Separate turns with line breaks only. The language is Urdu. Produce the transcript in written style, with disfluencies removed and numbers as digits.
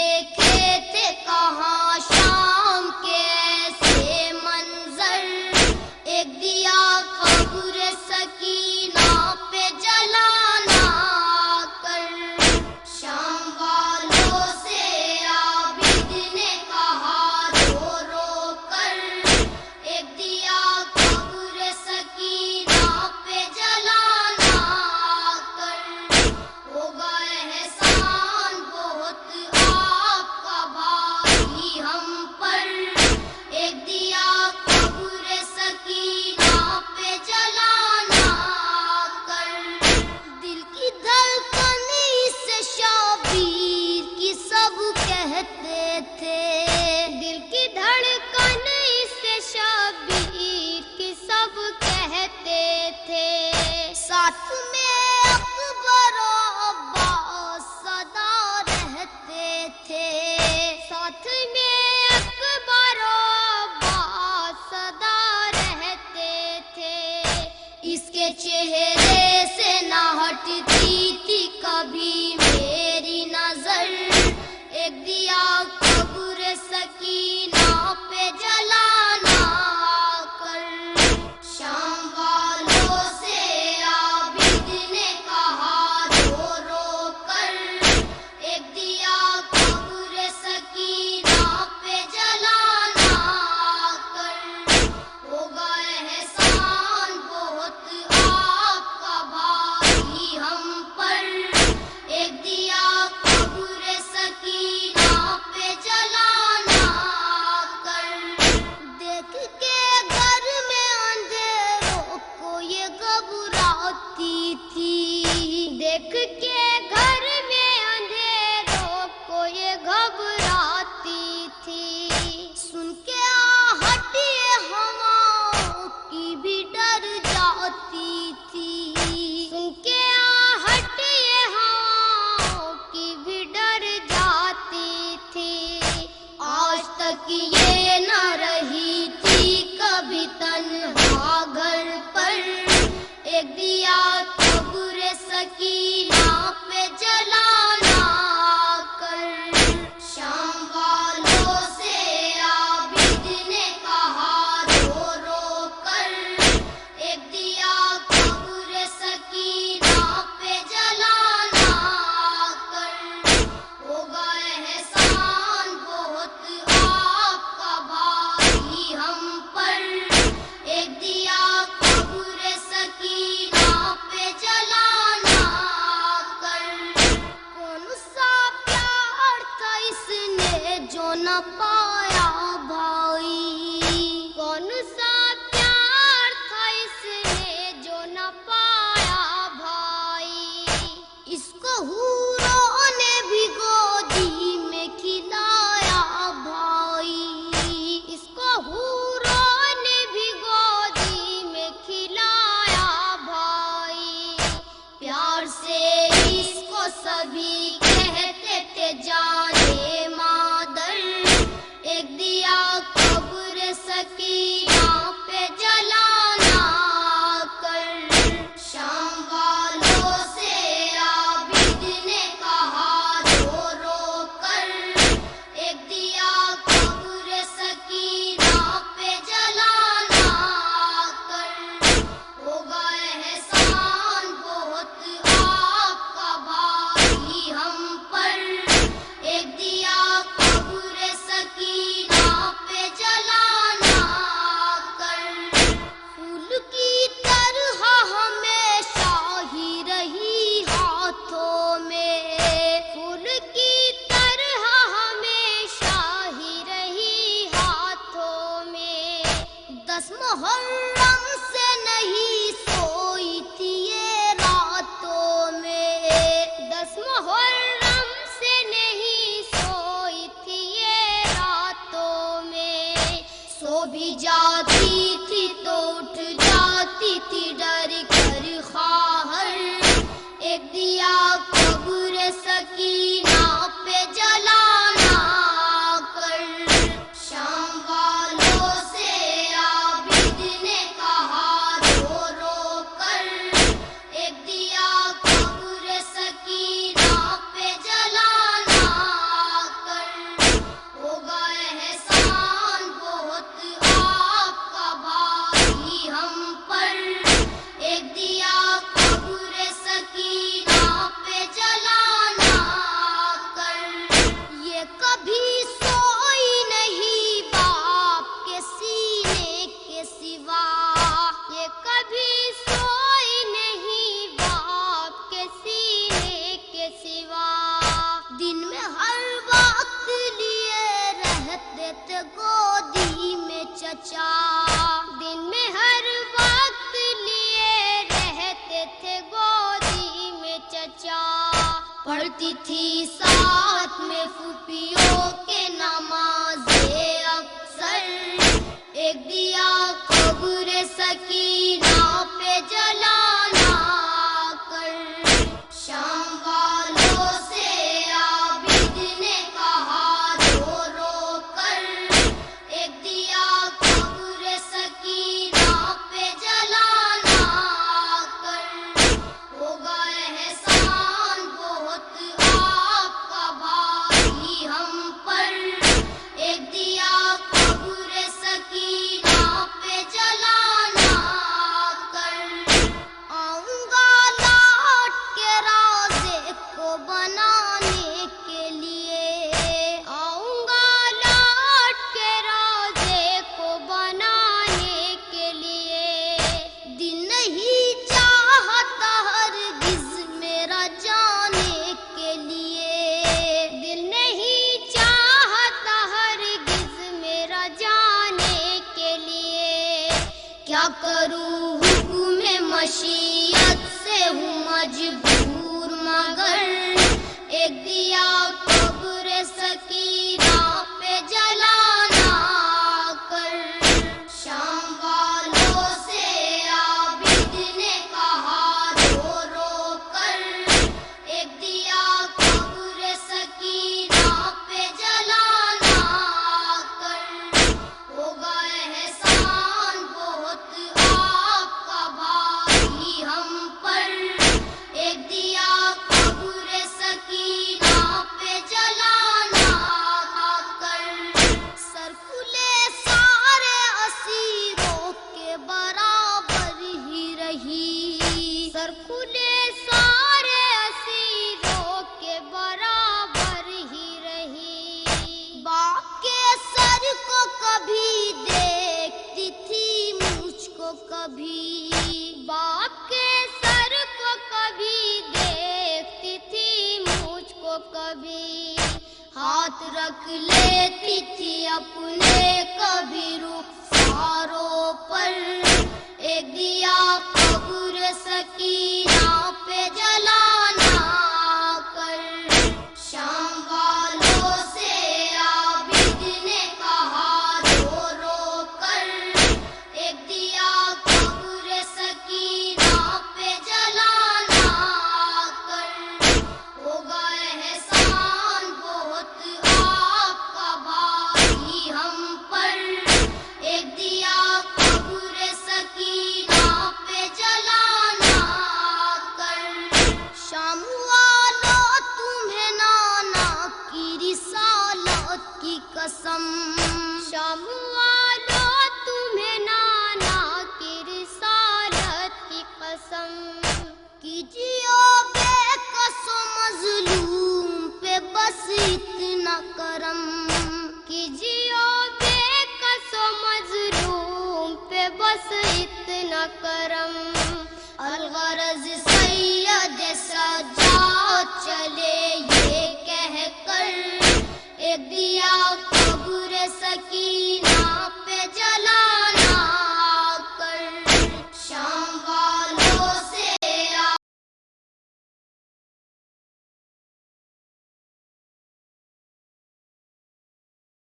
دیکھے تھے کہاں شام کے ایسے منظر، ایک دیا قبر سکینہ پہ جلانا کر، شام والوں سے عابد نے کہا رو رو کر، ایک دیا قبر سکینہ پہ جلانا کر، ہوگا احسان بہت آپ کا بھائی ہم پر، ایک دیا قبر سکینہ پہ جلانا کر، دل کی دھڑکن سے شبیر کی سب کہتے تھے، دل کی دھڑکن سے شبیر کی سب کہتے تھے، ساتھ میں اکبر و عباس صدا رہتے تھے، ساتھ میں اکبر و عباس صدا رہتے تھے، اس کے چہرے سے نہ ہٹتی تھی کبھی میری نظر، ایک دیا قبر سکینہ پہ جلانا کر، شام والوں سے عابد نے کہا رو رو کر، ایک دیا قبر سکینہ پہ جلانا کر، ہوگا احسان بہت آپ کا بھائی ہم پر، ایک دیا قبر سکینہ پہ جلانا کر، دیکھ کے گھر میں اندھیروں کو یہ گھبراتی تھی، دیکھ کے گھر میں اندھیروں کو یہ گھبراتی تھی، سن کے آہٹ یہ ہواؤں کی بھی ڈر جاتی تھی، سن کے آہٹ یہ ہواؤں کی بھی ڈر جاتی تھی، آج تک یہ نہ رہی تھی کبھی تنہا گھر پر، ایک دیا قبر سکینہ پہ جلانا کر، شام والوں سے عابد نے کہا رو رو کر، ایک دیا قبر سکینہ پہ جلانا کر، ہوگا احسان بہت آپ کا بھائی ہم پر، ایک دیا قبر سکینہ پہ جلانا کر، کون سا پیار تھا اس نے جو نہ پایا بھائی، کون سا پیار تھا اس نے جو نہ پایا بھائی، اس کو حوروں نے بھی گودی میں کھلایا بھائی، اس کو حوروں نے بھی گودی میں کھلایا بھائی، پیار سے اس کو سبھی کہتے تھے جانے مادر، ایک پڑھتی تھی ساتھ میں پھوپھیوں کے نمازے اکثر، ایک دیا قبر سکینہ پہ جلانا کر، شام والوں سے عابد نے کہا رو رو کر، ایک دیا قبر سکینہ پہ جلانا کر، ہوگا احسان بہت آپ کا بھائی ہم پر، ایک دیا قبر سکینہ پہ جلانا کر، آؤں گا لوٹ کے روضے کو بنانے کے لیے، آؤں گا لوٹ کے روضے کو بنانے کے لیے، دل نہیں چاہتا ہرگز میرا جانے کے لیے، دل نہیں چاہتا ہرگز میرا جانے کے لیے، کیا کروں حکم مشیت سے ہوں مجبور، مگر ایک دیا قبر سکینہ پہ جلانا کر، شام والوں سے عابد نے کہا رو رو کر، ایک دیا قبر سکینہ پہ جلانا کر، ہوگا احسان بہت آپ کا بھائی ہم پر، ایک دیا قبر سکینہ پہ جلانا کر، سر کھلے سارے اسیروں کے برابر ہی رہی، سر کھلے سارے اسیروں کے برابر ہی رہی، باپ کے سر کو کبھی دیکھتی تھی مجھ کو کبھی، باپ کے سر کو کبھی دیکھتی تھی مجھ کو کبھی، ہاتھ رکھ لیتی تھی اپنے کبھی رخساروں پر، ایک دیا قبر سکینہ پہ جلانا کر، شام والوں سے عابد نے کہا رو رو کر، ایک دیا قبر سکینہ پہ جلانا کر، ہوگا احسان بہت آپ کا بھائی ہم پر، ایک دیا قبر سکینہ پہ جلانا کر، شام والوں تمہیں نانا کی رسالت کی قسم، شام والوں تمہیں نانا کی رسالت کی قسم، کیجیو بے کس و مظلوم پہ بس اتنا کرم، کیجیو بے کس و مظلوم پہ بس اتنا کرم، الغرض سید سجاد چلے یہ کہہ کر، ایک دیا قبر سکینہ